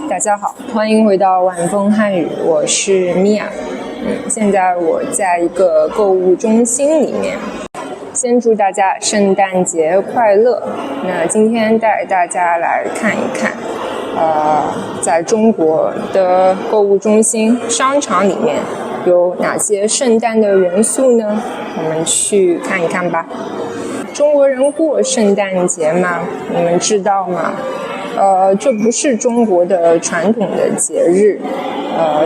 大家好，欢迎回到晚风汉语，我是米娅。现在我在一个购物中心里面，先祝大家圣诞节快乐。那今天带大家来看一看，在中国的购物中心、商场里面有哪些圣诞的元素呢？我们去看一看吧。中国人过圣诞节吗？你们知道吗？这不是中国的传统的节日。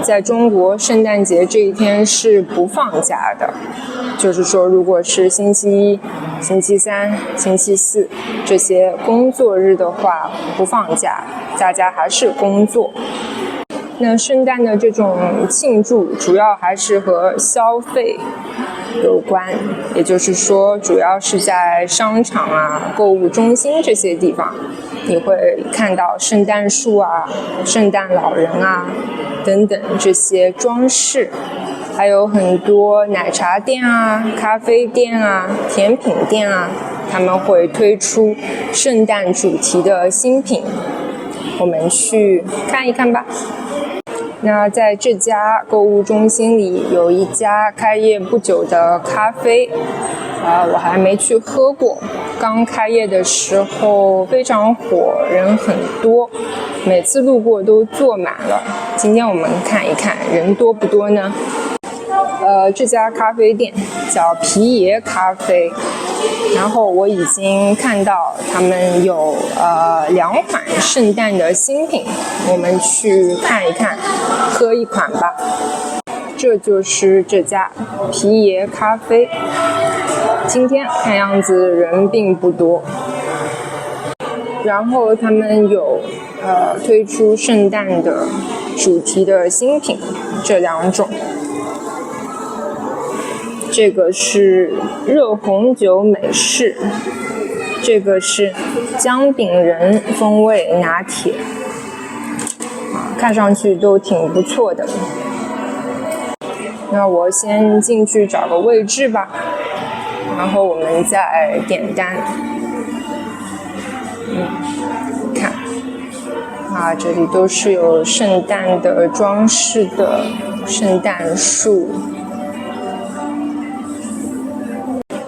在中国，圣诞节这一天是不放假的。就是说，如果是星期一、星期三、星期四这些工作日的话，不放假，大家还是工作。那圣诞的这种庆祝，主要还是和消费有关，也就是说，主要是在商场啊、购物中心这些地方，你会看到圣诞树啊、圣诞老人啊等等这些装饰，还有很多奶茶店啊、咖啡店啊、甜品店啊，他们会推出圣诞主题的新品，我们去看一看吧。那在这家购物中心里有一家开业不久的咖啡，我还没去喝过。刚开业的时候非常火，人很多，每次路过都坐满了。今天我们看一看人多不多呢？这家咖啡店叫皮爷咖啡，然后我已经看到他们有2款圣诞的新品，我们去看一看，喝一款吧。这就是这家皮爷咖啡，今天看样子人并不多。然后他们有推出圣诞的主题的新品，这2种。这个是热红酒美式，这个是姜饼人风味拿铁，看上去都挺不错的。那我先进去找个位置吧，然后我们再点单。看，这里都是有圣诞的装饰的圣诞树。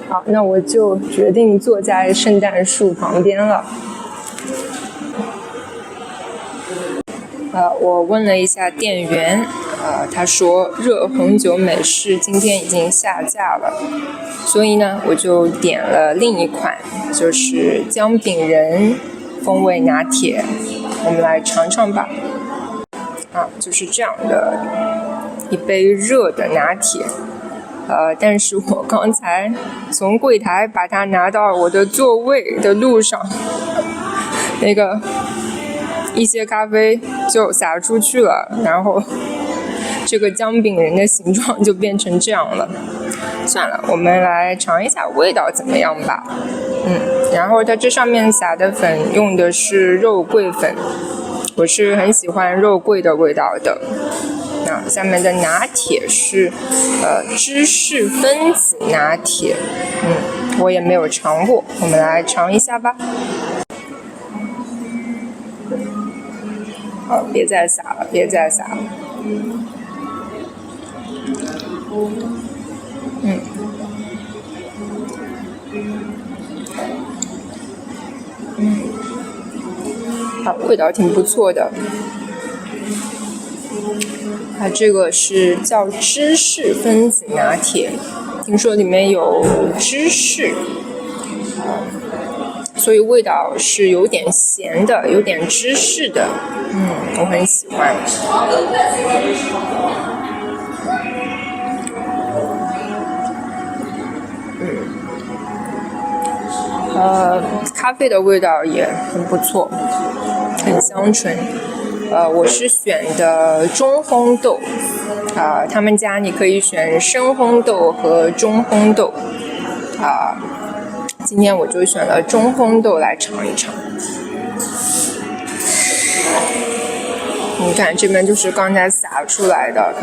好，那我就决定坐在圣诞树旁边了。我问了一下店员，他说热红酒美式今天已经下架了，所以呢，我就点了另一款，就是姜饼人风味拿铁，我们来尝尝吧。就是这样的一杯热的拿铁。但是我刚才从柜台把它拿到我的座位的路上，那个一些咖啡就洒出去了，然后这个姜饼人的形状就变成这样了。算了，我们来尝一下味道怎么样吧。然后它这上面撒的粉用的是肉桂粉，我是很喜欢肉桂的味道的。下面的拿铁是芝士分子拿铁，我也没有尝过，我们来尝一下吧。别再洒了，别再洒了。味道挺不错的。这个是叫芝士分子拿铁，听说里面有芝士，所以味道是有点咸的，有点芝士的，我很喜欢。咖啡的味道也很不错，很香醇。我是选的中烘豆，他们家你可以选深烘豆和中烘豆，今天我就选了中烘豆来尝一尝。你看这边就是刚才洒出来的，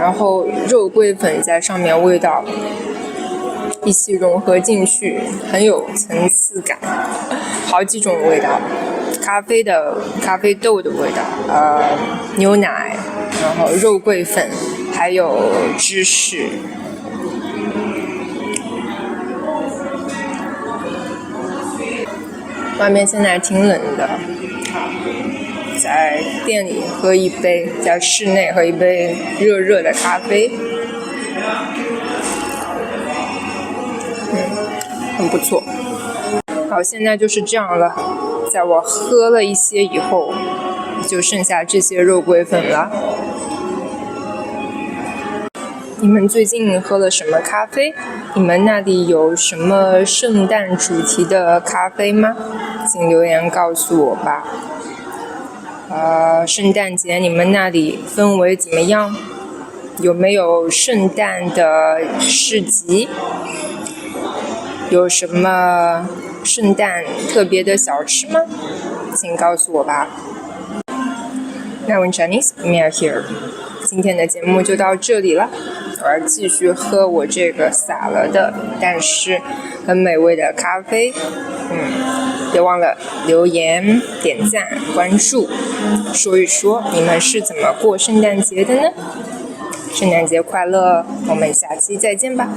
然后肉桂粉在上面，味道一起融合进去，很有层次感。好几种味道，咖啡豆的味道，牛奶，然后肉桂粉，还有芝士。外面现在挺冷的，在店里喝一杯，在室内喝一杯热热的咖啡，很不错。好，现在就是这样了，在我喝了一些以后，就剩下这些肉桂粉了。你们最近喝了什么咖啡？你们那里有什么圣诞主题的咖啡吗？请留言告诉我吧。圣诞节你们那里氛围怎么样？有没有圣诞的市集？有什么圣诞特别的小吃吗？请告诉我吧。Now in Chinese, Mia here. 今天的节目就到这里了，我要继续喝我这个洒了的，但是很美味的咖啡。别忘了留言、点赞、关注，说一说你们是怎么过圣诞节的呢？圣诞节快乐，我们下期再见吧。